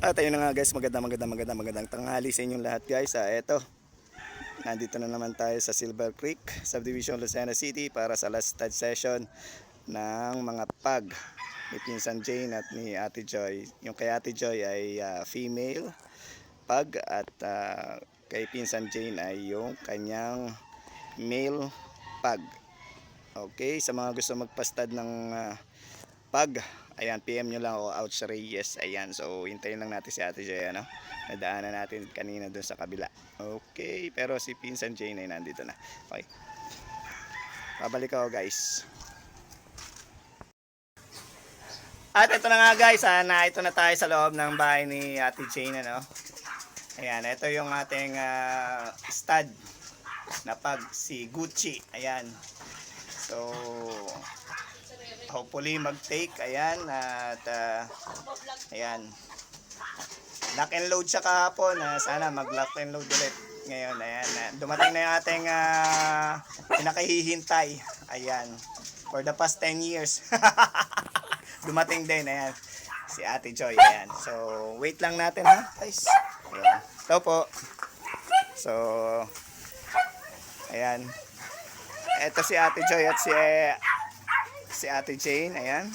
At ayun na nga guys, magandang tanghali sa inyong lahat guys. Eto, nandito na naman tayo sa Silver Creek, Subdivision, Lucena City para sa last stud session ng mga pag ni Pinsan Jane at ni Ate Joy. Yung kay Ate Joy ay female pag at kay Pinsan Jane ay yung kanyang male pag. Okay, sa mga gusto magpastad ng pag, ayan, PM nyo lang ako, Ouch Reyes. Ayan, so hintayin lang natin si Ate Joy, ano? Nadaanan natin kanina dun sa kabila. Okay, pero si Pinsan Jane ay nandito na. Okay, pabalik ako guys. At ito na nga guys, ito na tayo sa loob ng bahay ni Ate Jane, ano? Ayan, ito yung ating stud na pag, si Gucci. Ayan, so hopefully mag-take. Ayan, at ayan, lock and load siya kahapon. Sana mag-lock and load ulit ngayon. Ayan, dumating na yung ating pinakahihintay. Ayan, for the past 10 years. Dumating din. Ayan, si Ate Joy. Ayan, so wait lang natin ha guys. Ayan, ito po. So ayan, ito si Ate Joy at si Ate Jane. Ayan,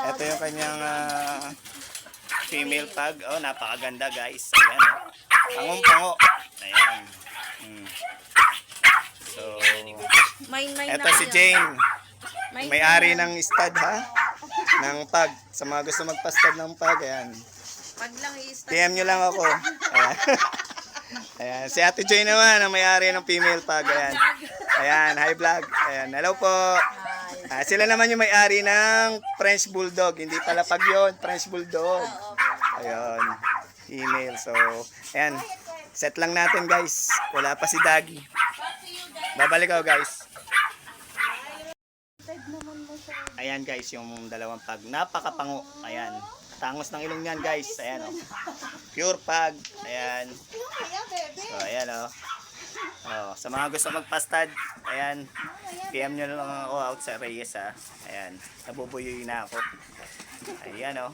ito yung kanyang female pag. Oh, napakaganda guys. Ayan, pangong-pango. Ayan. So ito si Jane, may-ari ng stud ha, ng pag. Sa mga gusto magpa-stud ng pag, ayan, Pag lang i-stud, PM nyo lang ako. Ayan. Ayan, si Ate Joy naman ang may-ari ng female pag. Ayan, ayan, hi vlog. Ayan, hello po. Sila naman yung may-ari ng French Bulldog. Hindi pala pag yun, French Bulldog. Ayun, female. So, ayan, set lang natin guys. Wala pa si Daggy. Babalik ako guys. Ayan guys, yung dalawang pag. Napakapango. Ayan, tangos ng ilong yan guys. Ayan, oh, pure pag. Ayan. So ayan, oh. Oh, sa mga gusto magpastad, ayan, PM nyo lang ako, Out sa Reyes ha. Ayan, nabubuyoy na ako. Ayan, oh.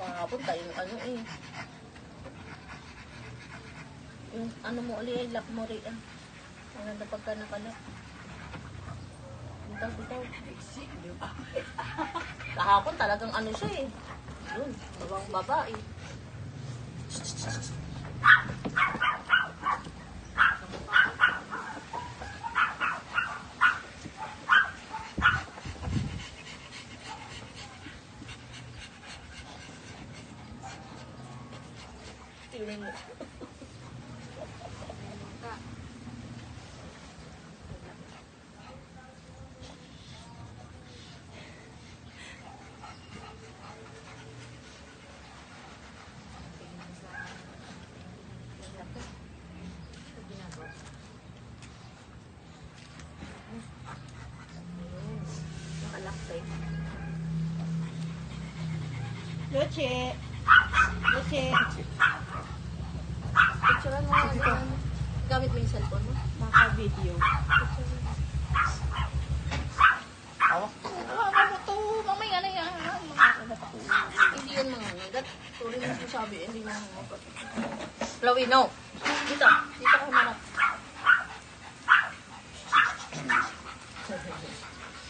Kahapon tayo yung ano eh. Yung ano mo ulit ay lock mo rin. Ang ganda pagka nakalak. Bitaw. Kahapon talagang ano siya eh. Yun, bawang babae. Tingnan mo. Nakalaktay. Luchi. Picturean mo nga. Gamit mo yung cellphone mo. Naka-video. Ako? Ano to? Mamaya na yan. Hindi yan mga ngagat. Sorry mo sabi, hindi mga ngagat. Chloe, no. Dito ka manap.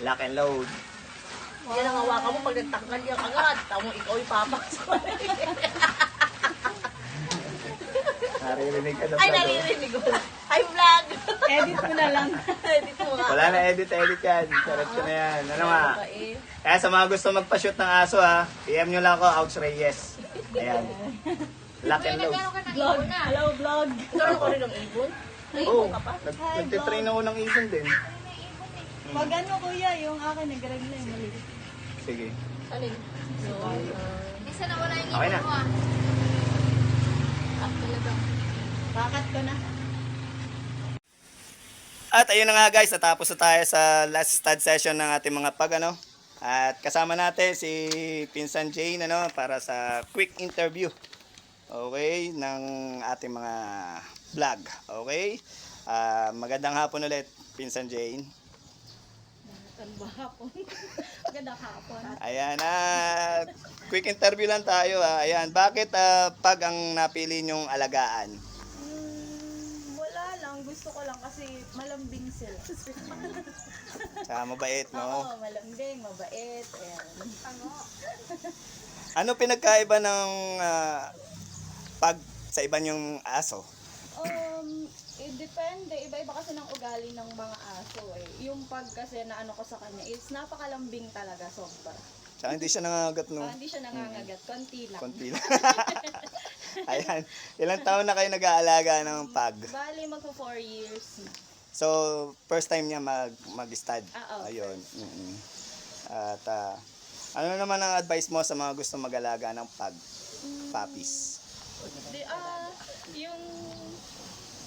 Lock and load. Yan ang hawakan mo pag nagtanggal yung agad. Tamo ikaw ipapasok. Naririnig ka na Ay, vlog, oh. naririnig ko. Hi, vlog! Edit mo na lang. Edit mo nga. Wala na edit yan. Sarap ko na yan. Ano nga? Eh. Kaya sa mga gusto magpa-shoot ng aso ha, PM nyo lang ako, Ouch Reyes. Ayan. Lock and load. Vlog. Hello, vlog. Nagkaroon ko rin ng ibon. May Oo, ibon ka pa? nagtitrain ako ng ibon din. Pag ano kuya, yung akin nag-reg na yung maliit. Sige. Alin? Isa na wala yung Okay na. ibon mo ah. Talaga. Kakat ko na. At ayun na nga guys, natapos na tayo sa last stud session ng ating mga pag, ano. At kasama natin si Pinsan Jane, ano, para sa quick interview. Okay, ng ating mga vlog. Okay? Magandang hapon ulit, Pinsan Jane. Magandang hapon. Magandang hapon. Ayan, quick interview lang tayo. Ayan, bakit pag ang napili nyong alagaan? Wala lang. Gusto ko lang kasi malambing sila. Sa mabait, no? Oo, malambing, mabait. Ayan. Ano pinagkaiba ng pag sa iba nyong aso? Depende. Iba-iba kasi ng ugali ng mga aso eh. Yung pag kasi na ano ko sa kanya is napakalambing talaga, sobra. Tsaka hindi siya nangagat, no? Hindi siya nangangagat, konti lang. Konti lang. Ayan, ilang taon na kayo nag-aalaga ng pag? Bali, magpo 4 years na. So, first time niya mag-stud. Oo. Ayun. At ano naman ang advice mo sa mga gusto mag-alaga ng pag? Puppies. Yung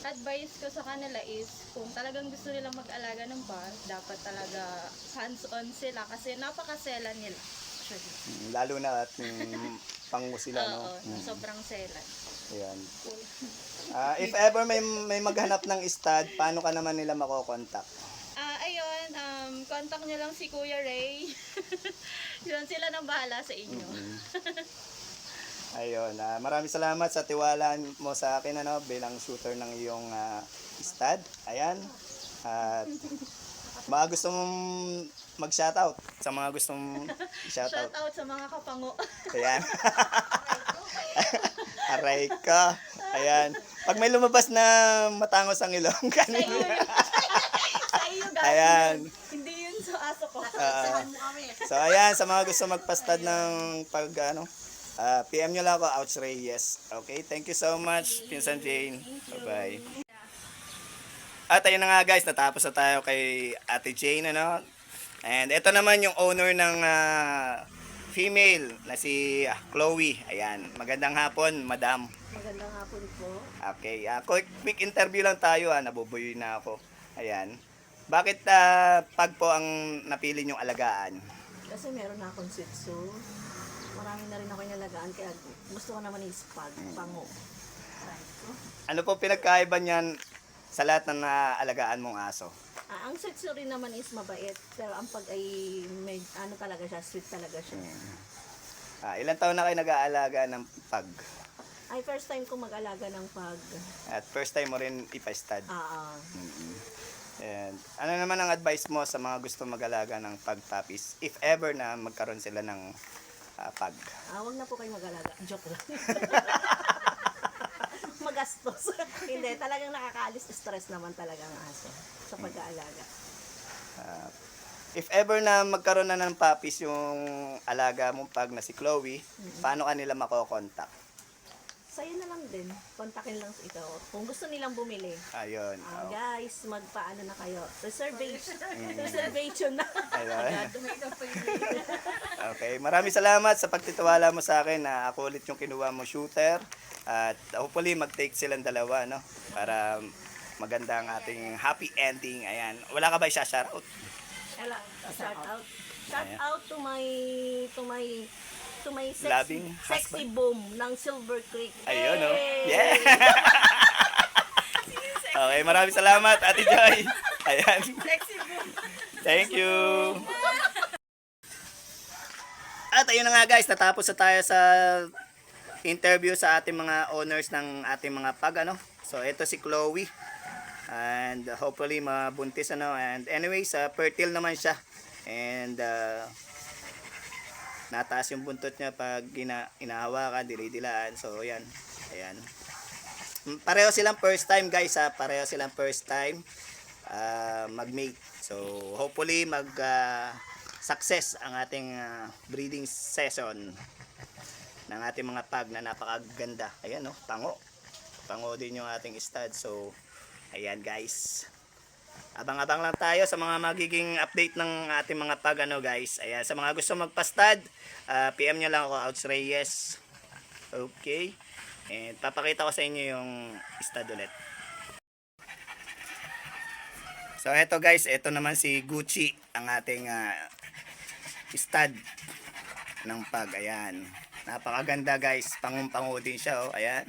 advice ko sa kanila is kung talagang gusto nila mag-alaga ng pag, dapat talaga hands-on sila kasi napakasela nila. Actually. Lalo na at pango sila, no? Oo, sobrang selan. Ayan. If ever may maghanap ng stud, paano ka naman nila makokontak? Ayun, contact nyo lang si Kuya Ray. Yun, sila nang bahala sa inyo. Ayun, maraming salamat sa tiwala mo sa akin bilang shooter ng iyong stud. Ayan. At mga gusto mong mag-shoutout sa mga gusto mong shoutout. Shout out sa mga kapango. Ayan. Aray ka. Ayan. Pag may lumabas na matangos ang ilong Sa iyo kanina. yun. Sa iyo guys. Ayan. Hindi yun sa aso ko. So ayan, sa mga gusto magpastad ng PM nyo lang ako, Ouch Reyes. Okay, thank you so much, Pinsan Jane. Bye-bye. At ayun na nga guys, natapos na tayo kay Ate Jane, And ito naman yung owner ng female na si Chloe. Ayan, magandang hapon, madam. Magandang hapon po. Okay, quick interview lang tayo, nabubuyoy na ako. Ayan. Bakit pag po ang napili nyong alagaan? Kasi meron na akong Shih Tzu. Marami na rin ako inalagaan kaya gusto ko naman ispag, pango. Ano po pinagkaiba niyan sa lahat ng naalagaan mong aso? Ang Shih Tzu rin naman is mabait, pero ang pag ay may ano talaga siya, sweet talaga siya. Ilan taon na kayo nag-aalaga ng pag? Ay first time ko mag-alaga ng pag. At first time mo rin ipastad. Mm-hmm. And ano naman ang advice mo sa mga gusto mag-alaga ng pag puppies if ever na magkaroon sila ng pag? Wag na po kayo mag-alaga. Joke lang. Magastos. Hindi, talagang nakakaalis stress naman talaga ang aso sa pag-aalaga. If ever na magkaroon na ng puppies yung alaga mong pag na si Chloe, paano ka nila makokontak? Sa'yo na lang din. Kontakin lang ikaw. Kung gusto nilang bumili. Ayun. Guys, magpaano na kayo? Reservation. Reservation na. Ayun. Okay, maraming salamat sa pagtitiwala mo sa akin na ako ulit yung kinuha mo shooter. At hopefully mag-take silang dalawa, para maganda ang ating happy ending. Ayan. Wala ka ba i-shoutout? Shout out. Shout out to my Loving sexy husband. boom ng Silver Creek. Ayun, no? Hey! Yeah! Okay, maraming salamat, Ate Joy. Ayan. Thank you. At ayun na nga guys, natapos na tayo sa interview sa ating mga owners ng ating mga pag, So, ito si Chloe. And hopefully mabuntis, And anyways, fertile naman siya. And nataas yung buntot niya pag inahawakan, dinidilaan. So, ayan. Ayan. Pareho silang first time, guys, Pareho silang first time mag-mate. So, hopefully success ang ating breeding session ng ating mga pag na napakaganda. Ayan, pango. Pango din yung ating stud. So, ayan, guys. Abang-abang lang tayo sa mga magiging update ng ating mga pag, guys. Ayan, sa mga gusto magpastad, PM nyo lang ako, Outs Reyes. Okay. And papakita ko sa inyo yung stud ulit. So, eto guys, eto naman si Gucci, ang ating stud ng pag. Ayan. Napakaganda guys. Pangung-pango din siya, Ayan.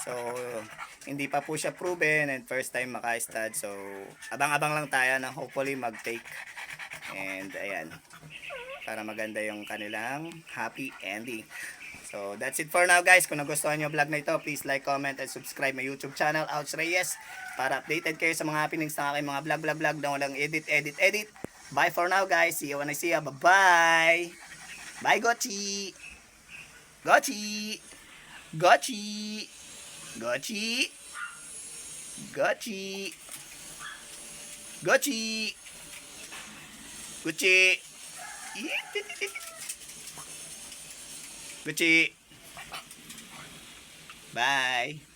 So, hindi pa po siya proven and first time maka-stud. So, abang-abang lang tayo na hopefully mag-take. And ayan, para maganda yung kanilang happy ending. So, that's it for now guys. Kung nagustuhan nyo yung vlog na ito, please like, comment, and subscribe my YouTube channel, Ouch Reyes, para updated kayo sa mga happenings ng aking mga vlog na walang edit. Bye for now guys. See you when I see you. Bye-bye. Bye, Gochi. Gochi. Gochi. Gochi. Gochi. Gochi. Gucci. Gucci. Bye.